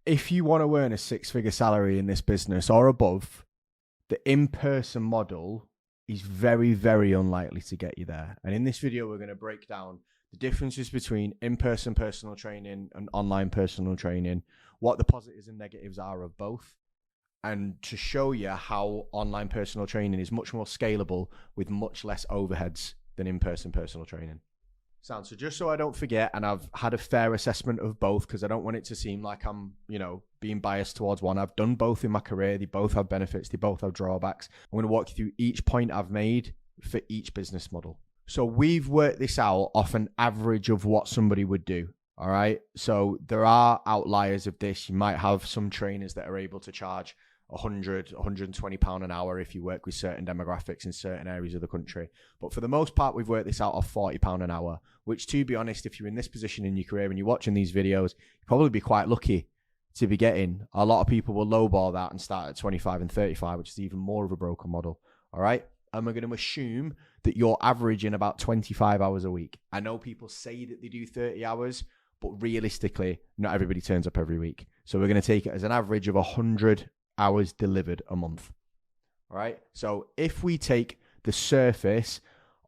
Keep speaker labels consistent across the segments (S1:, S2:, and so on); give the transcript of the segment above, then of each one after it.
S1: if you want to earn a six-figure salary in this business or above, the in-person model is very, very unlikely to get you there. And in this video, we're going to break down the differences between in-person personal training and online personal training, what the positives and negatives are of both, and to show you how online personal training is much more scalable with much less overheads than in-person personal training. So just so I don't forget, and I've had a fair assessment of both because I don't want it to seem like I'm, being biased towards one. I've done both in my career. They both have benefits. They both have drawbacks. I'm going to walk you through each point I've made for each business model. So we've worked this out off an average of what somebody would do. All right. So there are outliers of this. You might have some trainers that are able to charge 100, 120 pound an hour if you work with certain demographics in certain areas of the country. But for the most part, we've worked this out off 40 pound an hour, which, to be honest, if you're in this position in your career and you're watching these videos, you'll probably be quite lucky to be getting. A lot of people will lowball that and start at 25 and 35, which is even more of a broken model. All right. And we're going to assume that you're averaging about 25 hours a week. I know people say that they do 30 hours, but realistically, not everybody turns up every week. So we're going to take it as an average of 100 hours delivered a month. All right. So if we take the surface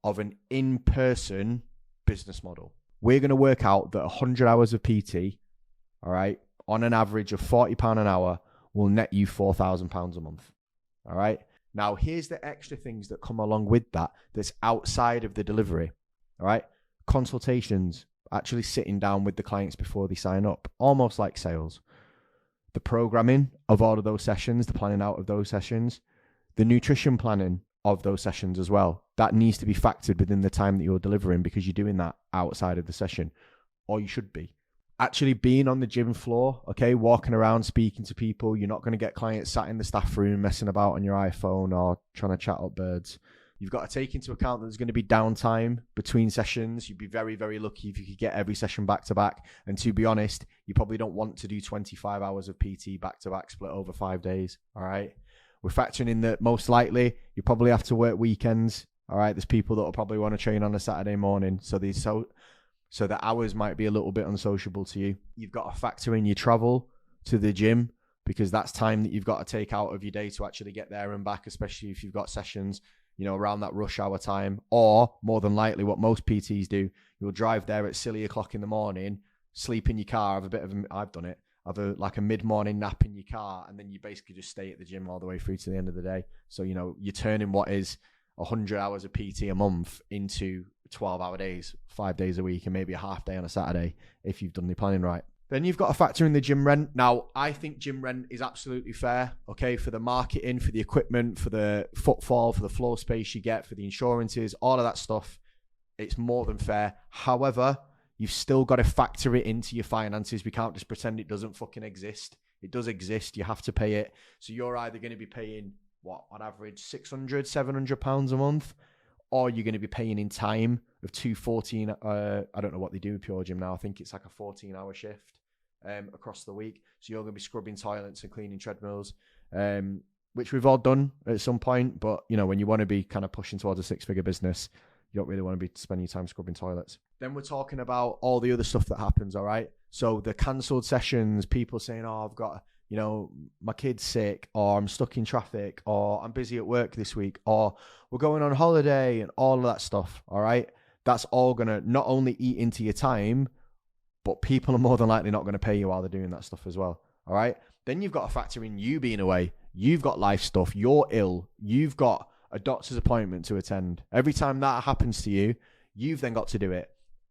S1: of an in-person business model, we're going to work out that 100 hours of PT, all right, on an average of £40 an hour will net you £4,000 a month. All right. Now, here's the extra things that come along with that that's outside of the delivery. All right. Consultations, actually sitting down with the clients before they sign up, almost like sales. The programming of all of those sessions, the planning out of those sessions, the nutrition planning of those sessions as well. That needs to be factored within the time that you're delivering because you're doing that outside of the session, or you should be. Actually being on the gym floor, okay, walking around, speaking to people. You're not going to get clients sat in the staff room messing about on your iPhone or trying to chat up birds. You've got to take into account that there's going to be downtime between sessions. You'd be very, very lucky if you could get every session back to back. And to be honest, you probably don't want to do 25 hours of PT back to back split over 5 days. All right. We're factoring in that most likely you probably have to work weekends. All right. There's people that will probably want to train on a Saturday morning. So the hours might be a little bit unsociable to you. You've got to factor in your travel to the gym because that's time that you've got to take out of your day to actually get there and back, especially if you've got sessions around that rush hour time, or more than likely what most PTs do, you'll drive there at silly o'clock in the morning, sleep in your car, I've done it, have a mid-morning nap in your car, and then you basically just stay at the gym all the way through to the end of the day. So, you're turning what is 100 hours of PT a month into 12-hour days, 5 days a week, and maybe a half day on a Saturday if you've done the planning right. Then you've got to factor in the gym rent. Now, I think gym rent is absolutely fair, okay, for the marketing, for the equipment, for the footfall, for the floor space you get, for the insurances, all of that stuff. It's more than fair. However, you've still got to factor it into your finances. We can't just pretend it doesn't fucking exist. It does exist. You have to pay it. So you're either going to be paying, on average, £600, £700 a month, or you're going to be paying in time of 214. I don't know what they do with Pure Gym now. I think it's like a 14-hour shift across the week. So you're going to be scrubbing toilets and cleaning treadmills, which we've all done at some point. But, when you want to be kind of pushing towards a six-figure business, you don't really want to be spending your time scrubbing toilets. Then we're talking about all the other stuff that happens, all right? So the cancelled sessions, people saying, I've got, my kid's sick, or I'm stuck in traffic, or I'm busy at work this week, or we're going on holiday, and all of that stuff, all right? That's all going to not only eat into your time, but people are more than likely not going to pay you while they're doing that stuff as well, all right? Then you've got to factor in you being away. You've got life stuff. You're ill. You've got a doctor's appointment to attend. Every time that happens to you, you've then got to do it.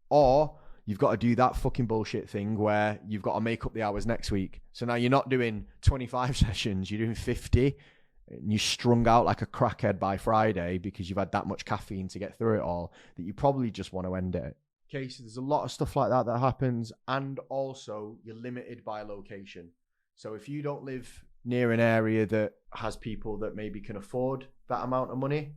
S1: Or you've got to do that fucking bullshit thing where you've got to make up the hours next week. So now you're not doing 25 sessions, you're doing 50, and you're strung out like a crackhead by Friday because you've had that much caffeine to get through it all that you probably just want to end it. Okay, so there's a lot of stuff like that happens, and also you're limited by location. So if you don't live near an area that has people that maybe can afford that amount of money,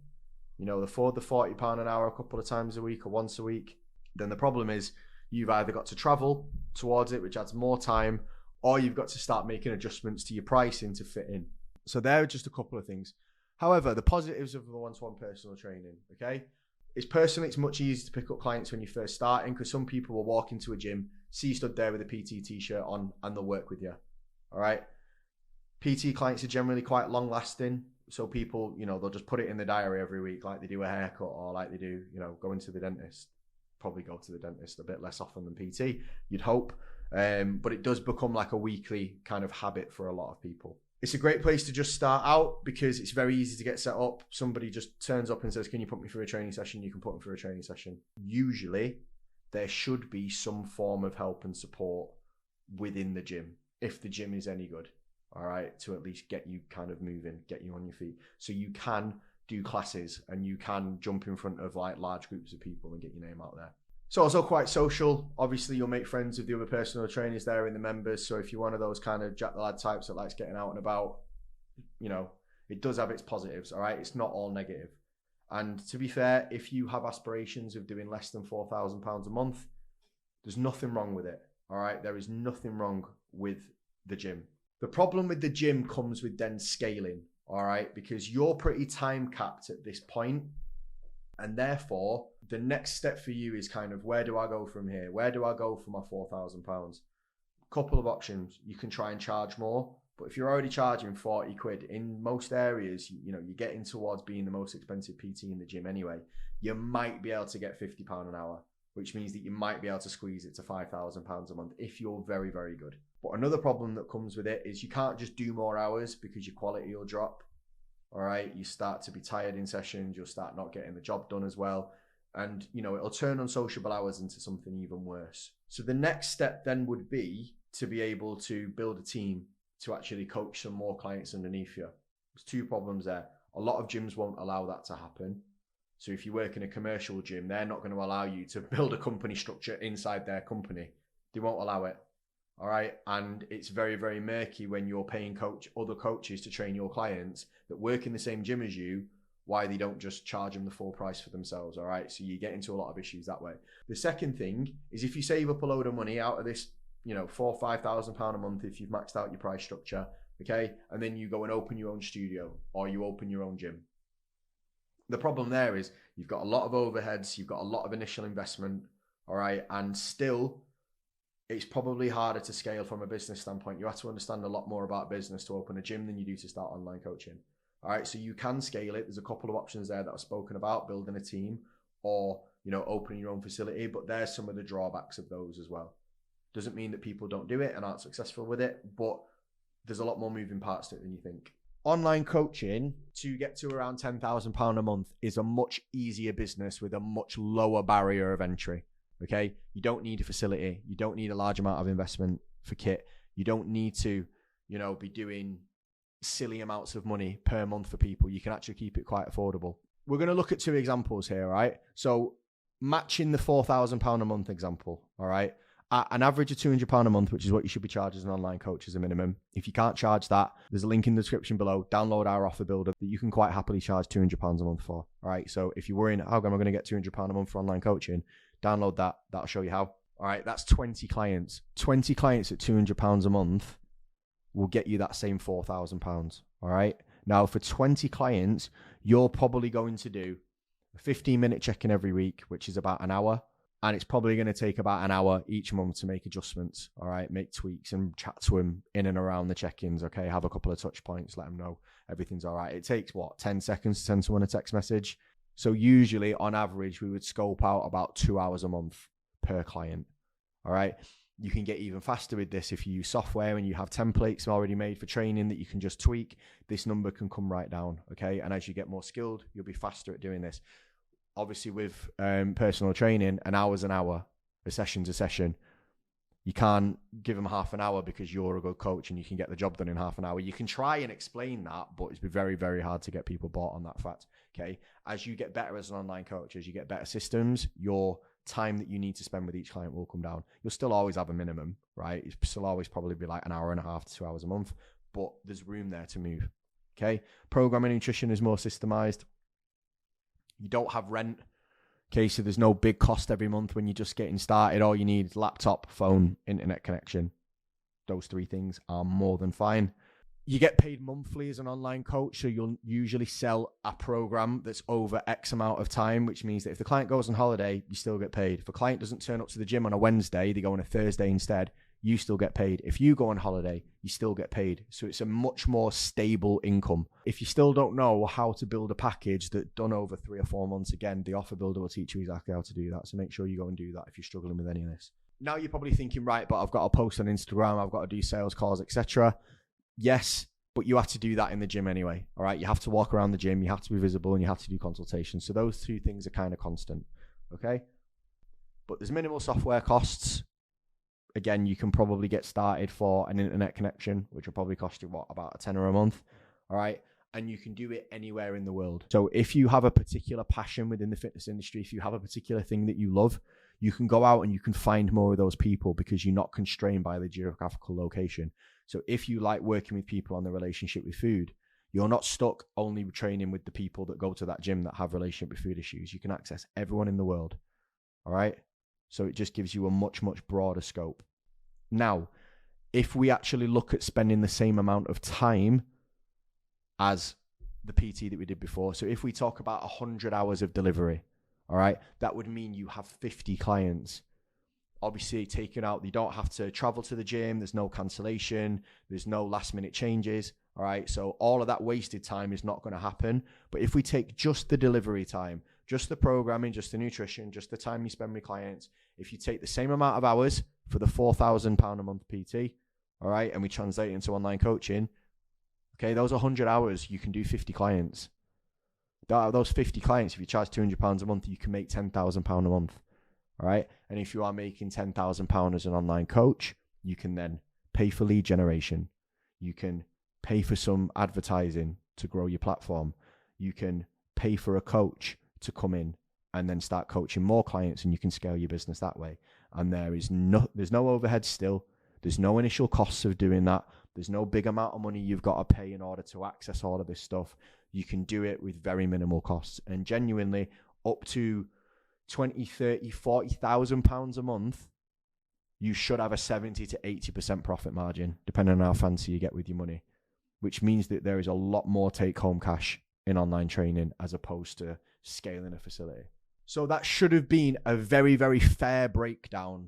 S1: afford the £40 an hour a couple of times a week or once a week, then the problem is you've either got to travel towards it, which adds more time, or you've got to start making adjustments to your pricing to fit in. So there are just a couple of things. However, the positives of the one-to-one personal training, okay? It's much easier to pick up clients when you're first starting because some people will walk into a gym, see you stood there with a PT t-shirt on, and they'll work with you. All right. PT clients are generally quite long lasting. So people, they'll just put it in the diary every week, like they do a haircut or like they do, going to the dentist. Probably go to the dentist a bit less often than PT, you'd hope. But it does become like a weekly kind of habit for a lot of people. It's a great place to just start out because it's very easy to get set up. Somebody just turns up and says, can you put me through a training session? You can put them through a training session. Usually there should be some form of help and support within the gym, if the gym is any good, all right, to at least get you kind of moving, get you on your feet. So you can do classes and you can jump in front of like large groups of people and get your name out there. It's also quite social. Obviously, you'll make friends with the other personal trainers there and the members. So if you're one of those kind of Jack the Lad types that likes getting out and about, it does have its positives, all right? It's not all negative. And to be fair, if you have aspirations of doing less than £4,000 a month, there's nothing wrong with it, all right? There is nothing wrong with the gym. The problem with the gym comes with then scaling, all right? Because you're pretty time capped at this point. And therefore, the next step for you is kind of, where do I go from here? Where do I go for my £4,000? Couple of options. You can try and charge more, but if you're already charging 40 quid in most areas, you're getting towards being the most expensive PT in the gym anyway. You might be able to get £50 an hour, which means that you might be able to squeeze it to £5,000 a month if you're very, very good. But another problem that comes with it is you can't just do more hours because your quality will drop. All right, you start to be tired in sessions, you'll start not getting the job done as well. And, it'll turn unsociable hours into something even worse. So the next step then would be to be able to build a team to actually coach some more clients underneath you. There's two problems there. A lot of gyms won't allow that to happen. So if you work in a commercial gym, they're not going to allow you to build a company structure inside their company. They won't allow it. All right. And it's very, very murky when you're paying other coaches to train your clients that work in the same gym as you, why they don't just charge them the full price for themselves. All right. So you get into a lot of issues that way. The second thing is if you save up a load of money out of this, £4,000 or £5,000 a month, if you've maxed out your price structure, okay, and then you go and open your own studio or you open your own gym. The problem there is you've got a lot of overheads, you've got a lot of initial investment, all right, and still it's probably harder to scale from a business standpoint. You have to understand a lot more about business to open a gym than you do to start online coaching. All right, so you can scale it. There's a couple of options there that I've spoken about, building a team or, opening your own facility, but there's some of the drawbacks of those as well. Doesn't mean that people don't do it and aren't successful with it, but there's a lot more moving parts to it than you think. Online coaching, to get to around £10,000 a month, is a much easier business with a much lower barrier of entry. Okay, you don't need a facility. You don't need a large amount of investment for kit. You don't need to, be doing silly amounts of money per month for people. You can actually keep it quite affordable. We're going to look at two examples here, right? So matching the £4,000 a month example, all right? At an average of £200 a month, which is what you should be charged as an online coach as a minimum. If you can't charge that, there's a link in the description below. Download our offer builder that you can quite happily charge £200 a month for. All right. So if you're worrying, how am I going to get £200 a month for online coaching? Download that. That'll show you how. All right. That's 20 clients. 20 clients at £200 a month will get you that same £4,000. All right. Now, for 20 clients, you're probably going to do a 15-minute check-in every week, which is about an hour. And it's probably going to take about an hour each month to make adjustments, all right? Make tweaks and chat to them in and around the check-ins, okay? Have a couple of touch points, let them know everything's all right. It takes, 10 seconds to send someone a text message? So usually, on average, we would scope out about 2 hours a month per client, all right? You can get even faster with this if you use software and you have templates already made for training that you can just tweak. This number can come right down, okay? And as you get more skilled, you'll be faster at doing this. Obviously, with personal training, an hour's an hour, a session's a session. You can't give them half an hour because you're a good coach and you can get the job done in half an hour. You can try and explain that, but it's been very, very hard to get people bought on that fact. Okay. As you get better as an online coach, as you get better systems, your time that you need to spend with each client will come down. You'll still always have a minimum, right? It'll still always probably be like an hour and a half to 2 hours a month, but there's room there to move. Okay. Programming nutrition is more systemized. You don't have rent. Okay, so there's no big cost every month when you're just getting started. All you need is laptop, phone, internet connection. Those three things are more than fine. You get paid monthly as an online coach, so you'll usually sell a program that's over X amount of time, which means that if the client goes on holiday, you still get paid. If a client doesn't turn up to the gym on a Wednesday, they go on a Thursday instead, you still get paid. If you go on holiday, you still get paid. So it's a much more stable income. If you still don't know how to build a package that's done over 3 or 4 months, again, the Offer Builder will teach you exactly how to do that. So make sure you go and do that if you're struggling with any of this. Now you're probably thinking, right, but I've got to post on Instagram, I've got to do sales calls, etc. Yes, but you have to do that in the gym anyway. All right, you have to walk around the gym, you have to be visible, and you have to do consultations. So those 2 things are kind of constant. Okay, but there's minimal software costs. Again, you can probably get started for an internet connection, which will probably cost you about a tenner a month. All right, and you can do it anywhere in the world. So if you have a particular passion within the fitness industry, if you have a particular thing that you love, you can go out and you can find more of those people because you're not constrained by the geographical location. So if you like working with people on the relationship with food, you're not stuck only training with the people that go to that gym that have relationship with food issues. You can access everyone in the world. All right. So it just gives you a much, much broader scope. Now, if we actually look at spending the same amount of time as the PT that we did before, so if we talk about 100 hours of delivery, all right, that would mean you have 50 clients. Obviously, taken out, you don't have to travel to the gym. There's no cancellation. There's no last minute changes. All right. So all of that wasted time is not going to happen. But if we take just the delivery time, just the programming, just the nutrition, just the time you spend with clients, if you take the same amount of hours for the £4,000 a month PT, all right, and we translate it into online coaching, okay, those 100 hours, you can do 50 clients. Out of those 50 clients, if you charge £200 a month, you can make £10,000 a month. All right. And if you are making £10,000 as an online coach, you can then pay for lead generation. You can pay for some advertising to grow your platform. You can pay for a coach to come in and then start coaching more clients, and you can scale your business that way. And there's no overhead still. There's no initial costs of doing that. There's no big amount of money you've got to pay in order to access all of this stuff. You can do it with very minimal costs, and genuinely up to 20, 30, 40,000 pounds a month, you should have a 70 to 80% profit margin, depending on how fancy you get with your money, which means that there is a lot more take home cash in online training as opposed to scaling a facility. So that should have been a very, very fair breakdown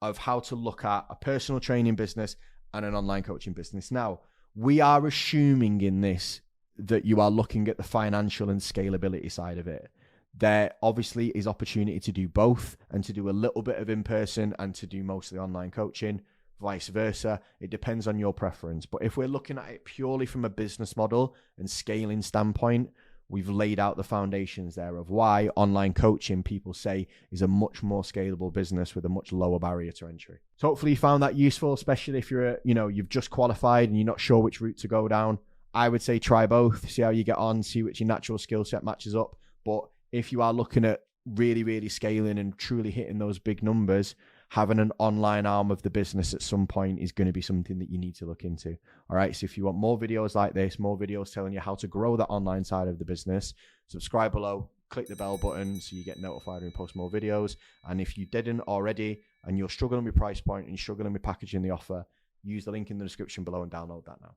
S1: of how to look at a personal training business and an online coaching business. Now, we are assuming in this that you are looking at the financial and scalability side of it. There obviously is opportunity to do both and to do a little bit of in-person and to do mostly online coaching, vice versa. It depends on your preference. But if we're looking at it purely from a business model and scaling standpoint, we've laid out the foundations there of why online coaching, people say, is a much more scalable business with a much lower barrier to entry. So hopefully you found that useful, especially if you've just qualified and you're not sure which route to go down. I would say try both, see how you get on, see which your natural skill set matches up. But if you are looking at really, really scaling and truly hitting those big numbers, having an online arm of the business at some point is going to be something that you need to look into. All right. So if you want more videos like this, more videos telling you how to grow that online side of the business, subscribe below, click the bell button so you get notified when we post more videos. And if you didn't already and you're struggling with price point and you're struggling with packaging the offer, use the link in the description below and download that now.